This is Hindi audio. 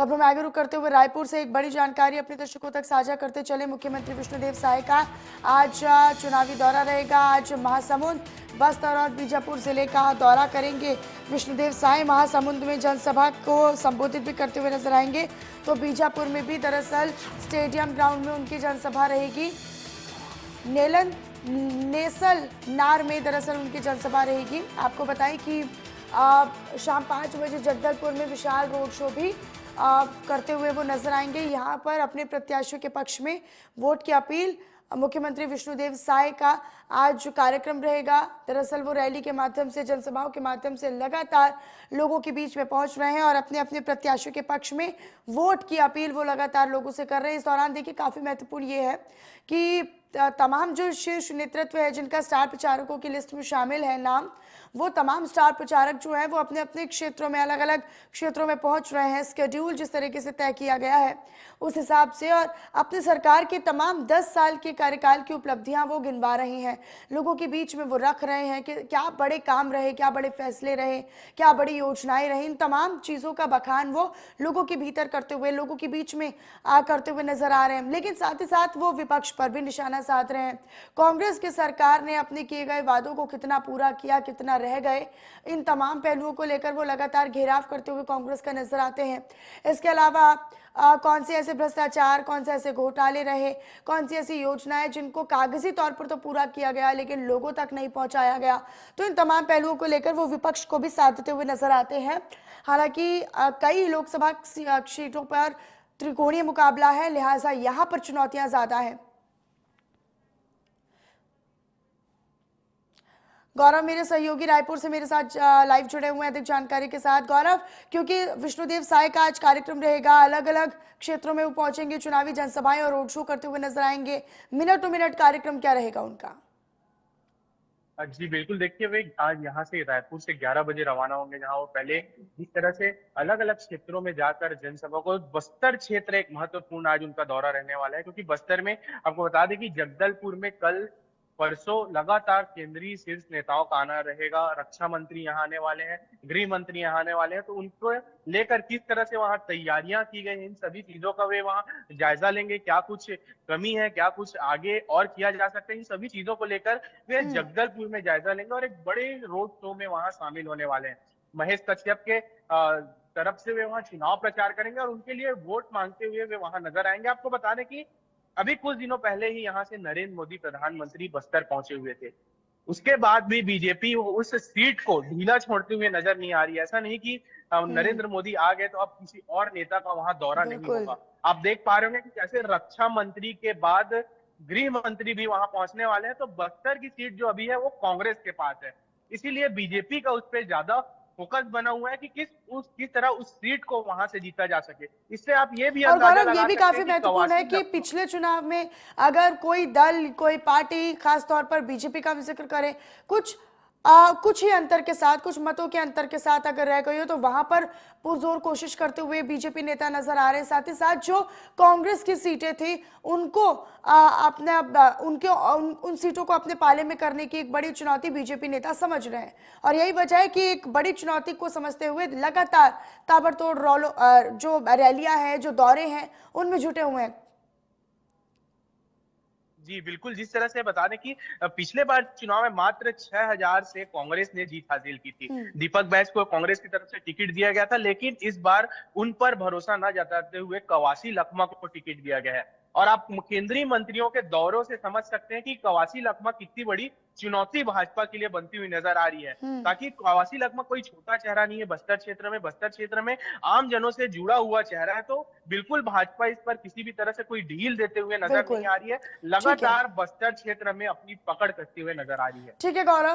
खबरों में आगे रुख करते हुए रायपुर से एक बड़ी जानकारी अपने दर्शकों तक साझा करते चले। मुख्यमंत्री विष्णुदेव साय का आज चुनावी दौरा रहेगा। आज महासमुंद, बस्तर और बीजापुर जिले का दौरा करेंगे विष्णुदेव साय। महासमुंद में जनसभा को संबोधित भी करते हुए नजर आएंगे, तो बीजापुर में भी दरअसल स्टेडियम ग्राउंड में उनकी जनसभा रहेगी। नेसल नार में दरअसल उनकी जनसभा रहेगी। आपको बताएं कि शाम 5 बजे जगदलपुर में विशाल रोड शो भी करते हुए वो नजर आएंगे। यहाँ पर अपने प्रत्याशियों के पक्ष में वोट की अपील मुख्यमंत्री विष्णुदेव साय का आज कार्यक्रम रहेगा। दरअसल वो रैली के माध्यम से, जनसभाओं के माध्यम से लगातार लोगों के बीच में पहुंच रहे हैं और अपने अपने प्रत्याशियों के पक्ष में वोट की अपील वो लगातार लोगों से कर रहे हैं। इस दौरान देखिए काफी महत्वपूर्ण ये है कि तमाम जो शीर्ष नेतृत्व है, जिनका स्टार प्रचारकों की लिस्ट में शामिल है नाम, वो तमाम स्टार प्रचारक जो है वो अपने अपने क्षेत्रों में, अलग अलग क्षेत्रों में पहुंच रहे हैं। स्केड्यूल जिस तरीके से तय किया गया है उस हिसाब से, और अपनी सरकार के तमाम 10 साल के कार्यकाल की उपलब्धियां वो गिनवा रहे हैं, लोगों के बीच में वो रख रहे हैं कि क्या बड़े काम रहे, क्या बड़े फैसले रहे, क्या बड़ी योजनाएं रही। इन तमाम चीज़ों का बखान वो लोगों के भीतर करते हुए, लोगों के बीच में करते हुए नजर आ रहे हैं। लेकिन साथ ही साथ वो विपक्ष पर भी निशाना साध रहे हैं। कांग्रेस की सरकार ने अपने किए गए वादों को कितना पूरा किया, कितना रह गए, इन तमाम पहलुओं को लेकर वो लगातार घेराव करते हुए कांग्रेस का नजर आते हैं। इसके अलावा कौन से ऐसे भ्रष्टाचार, कौन से ऐसे घोटाले रहे, कौन सी ऐसी योजनाएं जिनको कागजी तौर पर तो पूरा किया गया लेकिन लोगों तक नहीं पहुंचाया गया, तो इन तमाम पहलुओं को लेकर वो विपक्ष को भी साथ देते हुए नजर आते हैं। हालांकि कई लोकसभा सीटों पर त्रिकोणीय मुकाबला है, लिहाजा यहां पर चुनौतियां ज्यादा है। गौरव मेरे सहयोगी रायपुर से मेरे साथ लाइव जुड़े हुए हैं अधिक जानकारी के साथ। गौरव, क्योंकि विष्णुदेव साय का आज कार्यक्रम रहेगा, अलग अलग क्षेत्रों में वो पहुंचेंगे, चुनावी जनसभाएं और रोड शो करते हुए नजर आएंगे, मिनट टू मिनट कार्यक्रम क्या रहेगा उनका? जी बिल्कुल, देखिए वे आज यहाँ से रायपुर से 11 बजे रवाना होंगे, जहाँ वो पहले जिस तरह से अलग अलग क्षेत्रों में जाकर जनसभा को, बस्तर क्षेत्र एक महत्वपूर्ण आज उनका दौरा रहने वाला है, क्योंकि बस्तर में आपको बता दें कि जगदलपुर में कल परसों लगातार केंद्रीय शीर्ष नेताओं का आना रहेगा। रक्षा मंत्री यहाँ आने वाले हैं, गृह मंत्री यहाँ आने वाले हैं, तो उनको लेकर किस तरह से वहां तैयारियां की गई, इन सभी चीजों का वे वहां जायजा लेंगे। क्या कुछ कमी है, क्या कुछ आगे और किया जा सकता है, इन सभी चीजों को लेकर वे जगदलपुर में जायजा लेंगे और एक बड़े रोड शो में वहां शामिल होने वाले हैं। महेश कश्यप के तरफ से वे वहां चुनाव प्रचार करेंगे और उनके लिए वोट मांगते हुए वे वहां नजर आएंगे। आपको बता दें कि अभी कुछ दिनों पहले ही यहाँ से नरेंद्र मोदी प्रधानमंत्री बस्तर पहुंचे हुए थे। उसके बाद भी बीजेपी उस सीट को ढीला छोड़ते हुए नजर नहीं आ रही है। ऐसा नहीं कि नरेंद्र मोदी आ गए तो अब किसी और नेता का वहां दौरा नहीं होगा। आप देख पा रहे होंगे कि जैसे रक्षा मंत्री के बाद गृह मंत्री भी वहां पहुंचने वाले हैं, तो बस्तर की सीट जो अभी है वो कांग्रेस के पास है। इसीलिए बीजेपी का उस पर ज्यादा फोकस बना हुआ है कि किस तरह उस सीट को वहां से जीता जा सके। इससे आप ये भी और अंदाजा गौरव, लगा ये भी सकते काफी हैं कि महत्वपूर्ण है कि पिछले चुनाव में अगर कोई दल, कोई पार्टी, खासतौर पर बीजेपी का भी जिक्र करें, कुछ ही अंतर के साथ, कुछ मतों के अंतर के साथ अगर रह गई हो, तो वहां पर पुरजोर कोशिश करते हुए बीजेपी नेता नजर आ रहे हैं। साथ ही साथ जो कांग्रेस की सीटें थी उनको उन सीटों को अपने पाले में करने की एक बड़ी चुनौती बीजेपी नेता समझ रहे हैं, और यही वजह है कि एक बड़ी चुनौती को समझते हुए लगातार ताबड़तोड़ जो रैलियां हैं, जो दौरे हैं, उनमें जुटे हुए हैं। जी बिल्कुल, जिस तरह से बता दें कि पिछले बार चुनाव में मात्र 6000 से कांग्रेस ने जीत हासिल की थी। दीपक बैज को कांग्रेस की तरफ से टिकट दिया गया था, लेकिन इस बार उन पर भरोसा न जताते हुए कवासी लखमा को टिकट दिया गया है। और आप केंद्रीय मंत्रियों के दौरों से समझ सकते हैं कि कवासी लखमा कितनी बड़ी चुनौती भाजपा के लिए बनती हुई नजर आ रही है। ताकि कवासी लखमा कोई छोटा चेहरा नहीं है बस्तर क्षेत्र में। बस्तर क्षेत्र में आम जनों से जुड़ा हुआ चेहरा है, तो बिल्कुल भाजपा इस पर किसी भी तरह से कोई ढील देते हुए नजर नहीं आ रही है। लगातार बस्तर क्षेत्र में अपनी पकड़ कसते हुए नजर आ रही है। ठीक है गौरव।